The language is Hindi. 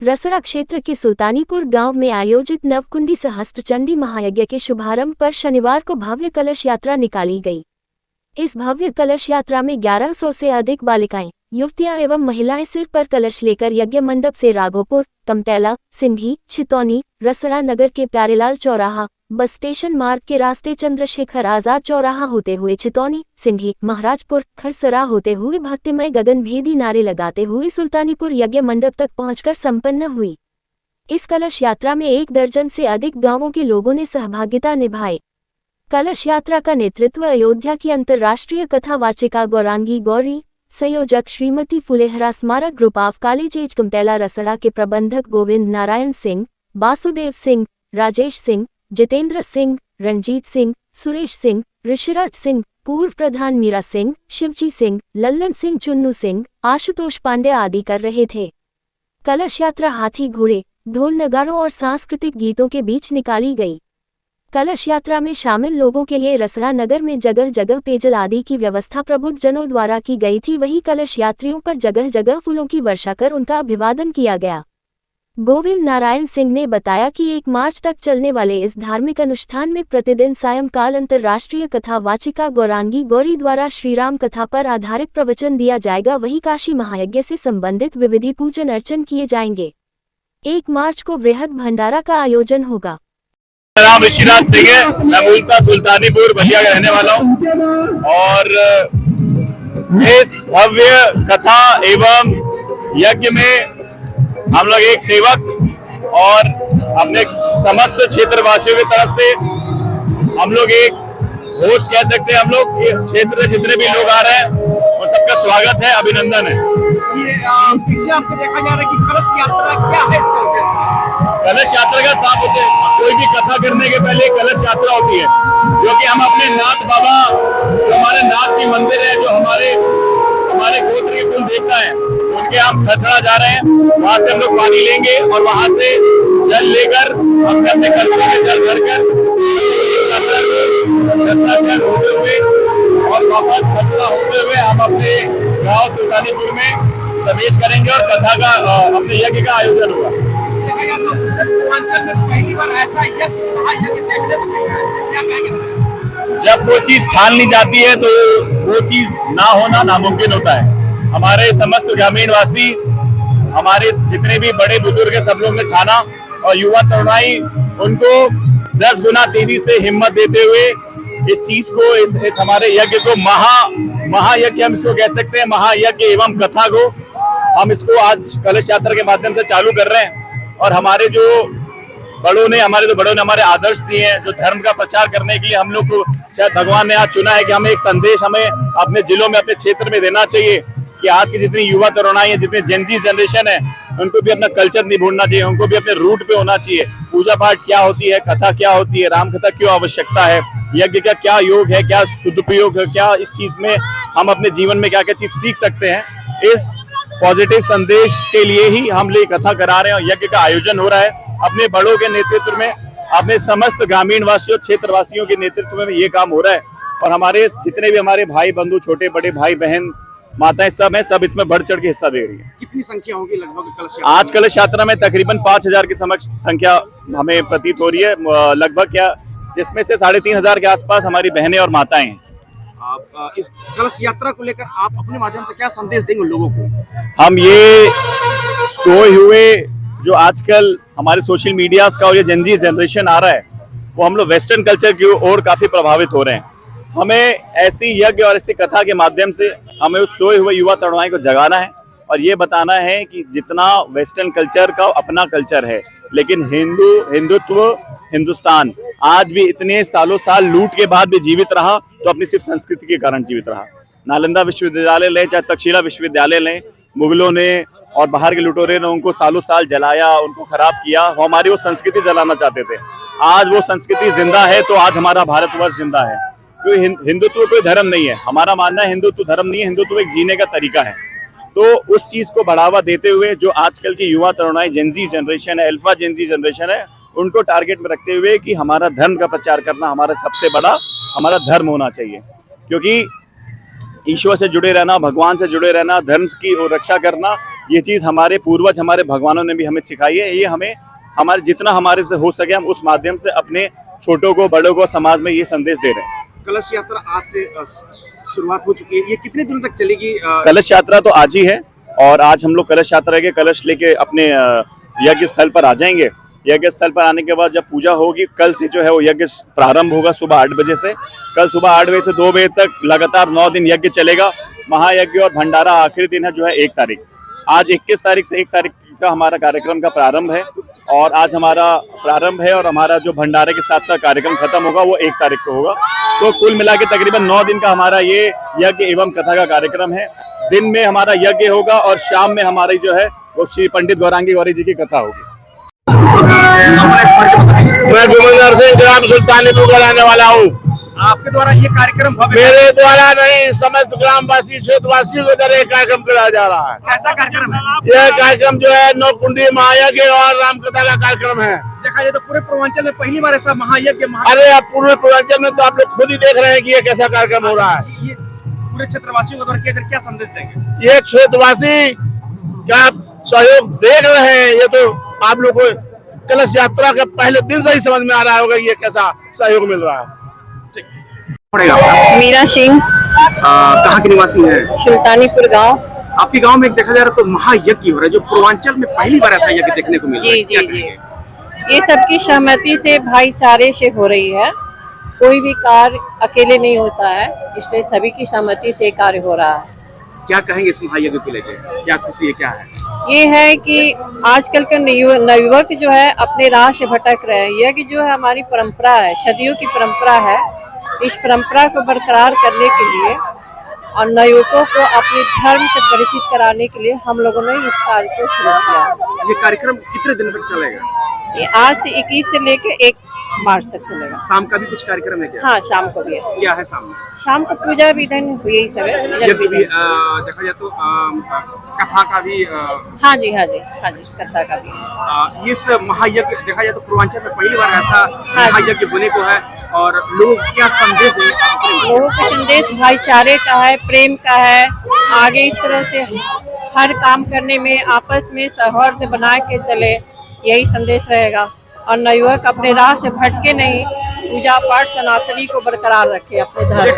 रसड़ा क्षेत्र के सुल्तानीपुर गांव में आयोजित नवकुंडी सहस्त्रचंडी महायज्ञ के शुभारंभ पर शनिवार को भव्य कलश यात्रा निकाली गई। इस भव्य कलश यात्रा में 1100 से अधिक बालिकाएं, युवतियां एवं महिलाएं सिर पर कलश लेकर यज्ञ मंडप से राघोपुर, कमतैला, सिंधी, छितौनी, रसड़ा नगर के प्यारेलाल चौराहा, बस स्टेशन मार्ग के रास्ते चंद्रशेखर आजाद चौराहा होते हुए छितौनी, सिंधी, महाराजपुर, खरसरा होते हुए भक्तिमय गगनभेदी नारे लगाते हुए सुल्तानीपुर यज्ञ मंडप तक पहुंचकर संपन्न हुई। इस कलश यात्रा में 1 दर्जन से अधिक गांवों के लोगों ने सहभागिता निभाई। कलश यात्रा का नेतृत्व अयोध्या की अंतर्राष्ट्रीय कथा वाचिका गौरांगी गौरी, संयोजक श्रीमती फुलेहरा स्मारक ग्रुप ऑफ कॉलेज कमतैला रसड़ा के प्रबंधक गोविंद नारायण सिंह, वासुदेव सिंह, राजेश सिंह, जितेंद्र सिंह, रंजीत सिंह, सुरेश सिंह, ऋषिराज सिंह, पूर्व प्रधान मीरा सिंह, शिवजी सिंह, लल्लन सिंह, चुन्नू सिंह, आशुतोष पांडे आदि कर रहे थे। कलश यात्रा हाथी घोड़े, ढोल नगाड़ों और सांस्कृतिक गीतों के बीच निकाली गई। कलश यात्रा में शामिल लोगों के लिए रसड़ा नगर में जगह जगह पेयजल आदि की व्यवस्था प्रबुद्ध जनों द्वारा की गई थी। वहीं कलश यात्रियों पर जगह जगह फूलों की वर्षा कर उनका अभिवादन किया गया। गोविंद नारायण सिंह ने बताया कि 1 मार्च तक चलने वाले इस धार्मिक अनुष्ठान में प्रतिदिन सायंकाल अंतर्राष्ट्रीय कथा वाचिका गौरांगी गौरी द्वारा श्रीराम कथा पर आधारित प्रवचन दिया जाएगा। वहीं काशी महायज्ञ से संबंधित विविधि पूजन अर्चन किए जाएंगे। 1 मार्च को वृहद भंडारा का आयोजन होगा। मेरा नाम ऋषिराज सिंह है। मैं मूलतः सुल्तानीपुर बलिया का रहने वाला हूँ और इस भव्य कथा एवं यज्ञ में हम लोग एक सेवक और अपने समस्त क्षेत्रवासियों की तरफ से हम लोग एक होस्ट कह सकते हैं। हम लोग क्षेत्र में जितने भी लोग आ रहे हैं उन सबका स्वागत है, अभिनंदन है। ये पीछे आपको देखा जा रहा है कि कलश यात्रा क्या है इसका उद्देश्य? कलश यात्रा का साफ होते कोई भी कथा करने के पहले कलश यात्रा होती है, जो कि हम अपने नाथ बाबा, जो हमारे नाथ जी मंदिर है, जो हमारे गोत्र के कुल देवता है, उनके हम खसड़ा जा रहे हैं। वहां से हम लोग पानी लेंगे और वहां से जल लेकर अपने अपने कलशों में जल भरकर होते हुए और वापस खसड़ा होते हुए हम अपने गांव सुल्तानीपुर में प्रवेश करेंगे और कथा का अपने यज्ञ का आयोजन होगा। पहली बार ऐसा यज्ञ देखने को मिल रहा है, क्या कहेंगे? जब वो चीज ठान ली जाती है तो वो चीज ना होना नामुमकिन होता है। हमारे समस्त ग्रामीण वासी, हमारे जितने भी बड़े बुजुर्ग हैं, सब लोग ने ठाना और युवा तरुणाई उनको 10 गुना तेजी से हिम्मत देते हुए इस चीज को, इस हमारे यज्ञ को महायज्ञ हम इसको कह सकते हैं, महायज्ञ एवं कथा को हम इसको आज कलश यात्रा के माध्यम से चालू कर रहे हैं। और हमारे जो बड़ों ने हमारे आदर्श दिए हैं, जो धर्म का प्रचार करने के लिए हम लोग को शायद भगवान ने आज चुना है कि हमें एक संदेश हमें अपने जिलों में, अपने क्षेत्र में देना चाहिए कि आज की जितनी युवा तरुणाई है, जितनी जेनजी जनरेशन है, उनको भी अपना कल्चर नहीं भूलना चाहिए, उनको भी अपने रूट पे होना चाहिए। पूजा पाठ क्या होती है, कथा क्या होती है, राम कथा क्यों आवश्यकता है, यज्ञ का क्या योग है, क्या सदुपयोग है, क्या इस चीज में हम अपने जीवन में क्या क्या चीज सीख सकते हैं। इस पॉजिटिव संदेश के लिए ही हम ये कथा करा रहे हैं और यज्ञ का आयोजन हो रहा है। अपने बड़ों के नेतृत्व में, अपने समस्त ग्रामीण वासियों, क्षेत्रवासियों के नेतृत्व में ये काम हो रहा है। और हमारे जितने भी हमारे भाई बंधु, छोटे बड़े भाई बहन, माताएं सब हैं, सब इसमें बढ़ चढ़ के हिस्सा दे रही है। कितनी संख्या होगी लगभग कलश यात्रा? आज कलश यात्रा में तकरीबन 5000 की संख्या हमें प्रतीत हो रही है लगभग, क्या जिसमें से 3500 के आसपास हमारी बहनें और माताएं हैं। आप इस कलश यात्रा को लेकर आप अपने माध्यम से क्या संदेश देंगे लोगों को? हम ये सोए हुए जो आजकल हमारे सोशल मीडिया का और ये जेनजी जनरेशन आ रहा है, वो हम लोग वेस्टर्न कल्चर की ओर काफी प्रभावित हो रहे हैं। हमें ऐसी यज्ञ और ऐसी कथा के माध्यम से हमें उस सोए हुए युवा तरुणाई को जगाना है और ये बताना है कि जितना वेस्टर्न कल्चर का अपना कल्चर है, लेकिन हिंदुत्व, हिंदुस्तान आज भी इतने सालों साल लूट के बाद भी जीवित रहा तो अपनी सिर्फ संस्कृति के कारण जीवित रहा। नालंदा विश्वविद्यालय लें, चाहे तक्षशिला विश्वविद्यालय लें, मुगलों ने और बाहर के लुटेरे ने उनको सालों साल जलाया, उनको खराब किया, वो हमारी वो संस्कृति जलाना चाहते थे। आज वो संस्कृति जिंदा है तो आज हमारा भारतवर्ष जिंदा है। क्योंकि हिंदुत्व कोई धर्म नहीं है, हमारा मानना है हिंदुत्व धर्म नहीं है, हिंदुत्व एक जीने का तरीका है। तो उस चीज को बढ़ावा देते हुए जो आजकल की युवा तरुणाई जेनजी जनरेशन है, अल्फा जेनजी जनरेशन है, उनको टारगेट में रखते हुए कि हमारा धर्म का प्रचार करना हमारा सबसे बड़ा हमारा धर्म होना चाहिए। क्योंकि ईश्वर से जुड़े रहना, भगवान से जुड़े रहना, धर्म की और रक्षा करना, ये चीज हमारे पूर्वज, हमारे भगवानों ने भी हमें सिखाई है। ये हमें हमारे जितना हमारे से हो सके हम उस माध्यम से अपने छोटों को, बड़ों को, समाज में ये संदेश दे रहे हैं। कलश यात्रा आज से शुरुआत हो चुकी है, ये कितने दिनों तक चलेगी? कलश यात्रा तो आज ही है और आज हम लोग कलश यात्रा के कलश लेके अपने यज्ञ स्थल पर आ जाएंगे। यज्ञ स्थल पर आने के बाद जब पूजा होगी, कल से जो है वो यज्ञ प्रारंभ होगा सुबह 8 बजे से। कल सुबह 8 बजे से 2 बजे तक लगातार 9 दिन यज्ञ चलेगा। महायज्ञ और भंडारा आखिरी दिन है जो है 1 तारीख। आज 21 तारीख से 1 तारीख का हमारा कार्यक्रम का प्रारंभ है और आज हमारा प्रारंभ है और हमारा जो भंडारे के साथ साथ कार्यक्रम खत्म होगा वो 1 तारीख को होगा। तो कुल मिला के तकरीबन 9 दिन का हमारा ये यज्ञ एवं कथा का कार्यक्रम है। दिन में हमारा यज्ञ होगा और शाम में हमारी जो है वो श्री पंडित गौरांगी गौरी जी की कथा होगी। मैं गोविंदर सिंह ग्राम सुल्तानीपुर का रहने वाला हूँ। आपके द्वारा ये कार्यक्रम मेरे द्वारा नहीं, समस्त ग्रामवासी क्षेत्रवासियों के द्वारा कार्यक्रम कराया जा रहा है। कैसा कार्यक्रम है? यह कार्यक्रम जो है 9 कुंडी महायज्ञ और रामकथा का कार्यक्रम है। देखा जाए तो पूरे पूर्वांचल में पहली बार ऐसा महायज्ञ अरे अब पूरे पूर्वांचल में तो आप लोग खुद ही देख रहे हैं कि ये कैसा कार्यक्रम हो रहा है। ये पूरे क्षेत्रवासियों के द्वारा किया, क्या संदेश देंगे? ये क्षेत्रवासी क्या सहयोग देख रहे हैं, ये तो आप लोग को कलश यात्रा के पहले दिन से ही समझ में आ रहा होगा ये कैसा सहयोग मिल रहा है। पड़ेगा मीरा सिंह, कहाँ के निवासी है? सुल्तानीपुर गांव। आपके गांव में एक देखा जा रहा तो महायज्ञ हो रहा है जो पूर्वांचल में पहली बार ऐसा यज्ञ देखने को मिल रहा है। जी क्या जी जी, कहेंगे? ये सबकी सहमति से, भाईचारे से हो रही है। कोई भी कार्य अकेले नहीं होता है, इसलिए सभी की सहमति से कार्य हो रहा है। क्या कहेंगे इस महायज्ञ को लेकर? क्या खुशी है, क्या है? ये है कि आजकल के नवयुवक जो है अपने राह से भटक रहे हैं। यज्ञ जो है हमारी परंपरा है, सदियों की परंपरा है। इस परंपरा को बरकरार करने के लिए और नवयुवकों को अपने धर्म से परिचित कराने के लिए हम लोगों ने इस कार्य को शुरू किया। ये कार्यक्रम कितने दिन तक चलेगा? ये आज से 21 से लेकर 1 मार्च तक चलेगा। शाम का भी कुछ कार्यक्रम है क्या? हाँ, शाम को भी है। क्या है शाम में? शाम को पूजा विधान यही सब है। यज्ञ भी देखा जाए तो कथा का भी हाँ जी हाँ जी हाँ जी, कथा का भी। इस महायज्ञ देखा जाए तो पूर्वांचल में पहली बार ऐसा महायज्ञ होने को है और लोग क्या संदेश देंगे? लोगों का संदेश भाईचारे का है, प्रेम का है। आगे इस तरह से हर काम करने में आपस में सौहार्द बना के चले, यही संदेश रहेगा। और नवयुवक अपने राह से भटके नहीं, पूजा पाठ सनातनी को बरकरार रखे अपने धर्म।